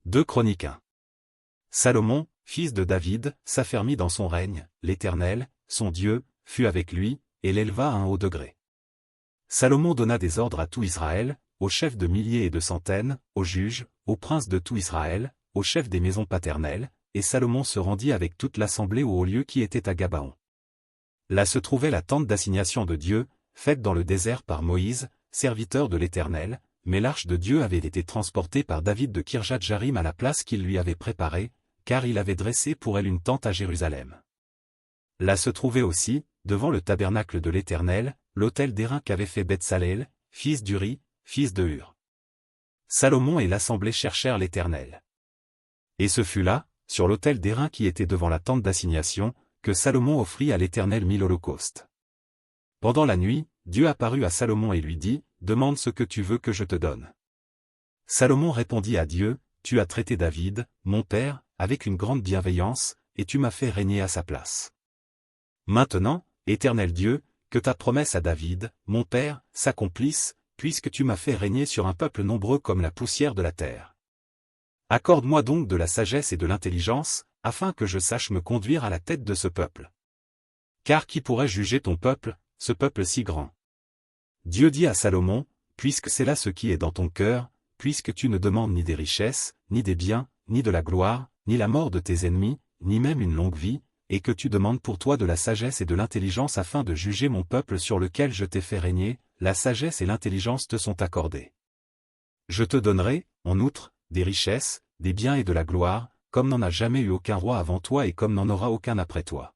2 Chroniques 1. Salomon, fils de David, s'affermit dans son règne, l'Éternel, son Dieu, fut avec lui, et l'éleva à un haut degré. Salomon donna des ordres à tout Israël, aux chefs de milliers et de centaines, aux juges, aux princes de tout Israël, aux chefs des maisons paternelles, et Salomon se rendit avec toute l'assemblée au haut lieu qui était à Gabaon. Là se trouvait la tente d'assignation de Dieu, faite dans le désert par Moïse, serviteur de l'Éternel, mais l'arche de Dieu avait été transportée par David de Kirjat-Jarim à la place qu'il lui avait préparée, car il avait dressé pour elle une tente à Jérusalem. Là se trouvait aussi, devant le tabernacle de l'Éternel, l'autel d'airain qu'avait fait Bethsalel, fils d'Uri, fils de Hur. Salomon et l'assemblée cherchèrent l'Éternel. Et ce fut là, sur l'autel d'airain qui était devant la tente d'assignation, que Salomon offrit à l'Éternel 1000 holocaustes. Pendant la nuit, Dieu apparut à Salomon et lui dit, « Demande ce que tu veux que je te donne. » Salomon répondit à Dieu, « Tu as traité David, mon père, avec une grande bienveillance, et tu m'as fait régner à sa place. Maintenant, Éternel Dieu, que ta promesse à David, mon père, s'accomplisse, puisque tu m'as fait régner sur un peuple nombreux comme la poussière de la terre. Accorde-moi donc de la sagesse et de l'intelligence, afin que je sache me conduire à la tête de ce peuple. Car qui pourrait juger ton peuple, ce peuple si grand? Dieu dit à Salomon, puisque c'est là ce qui est dans ton cœur, puisque tu ne demandes ni des richesses, ni des biens, ni de la gloire, ni la mort de tes ennemis, ni même une longue vie, et que tu demandes pour toi de la sagesse et de l'intelligence afin de juger mon peuple sur lequel je t'ai fait régner, la sagesse et l'intelligence te sont accordées. Je te donnerai, en outre, des richesses, des biens et de la gloire, comme n'en a jamais eu aucun roi avant toi et comme n'en aura aucun après toi.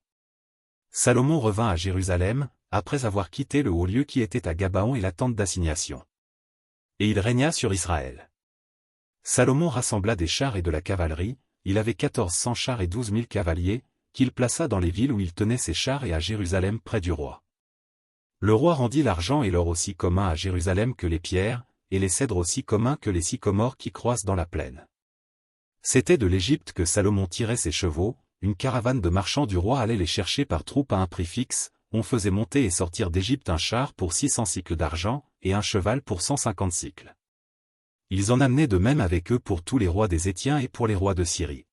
Salomon revint à Jérusalem, après avoir quitté le haut lieu qui était à Gabaon et la tente d'assignation. Et il régna sur Israël. Salomon rassembla des chars et de la cavalerie, il avait 1400 chars et 12 000 cavaliers, qu'il plaça dans les villes où il tenait ses chars et à Jérusalem près du roi. Le roi rendit l'argent et l'or aussi commun à Jérusalem que les pierres, et les cèdres aussi communs que les sycomores qui croissent dans la plaine. C'était de l'Égypte que Salomon tirait ses chevaux, une caravane de marchands du roi allait les chercher par troupes à un prix fixe, on faisait monter et sortir d'Égypte un char pour 600 cycles d'argent, et un cheval pour 150 cycles. Ils en amenaient de même avec eux pour tous les rois des Hétiens et pour les rois de Syrie.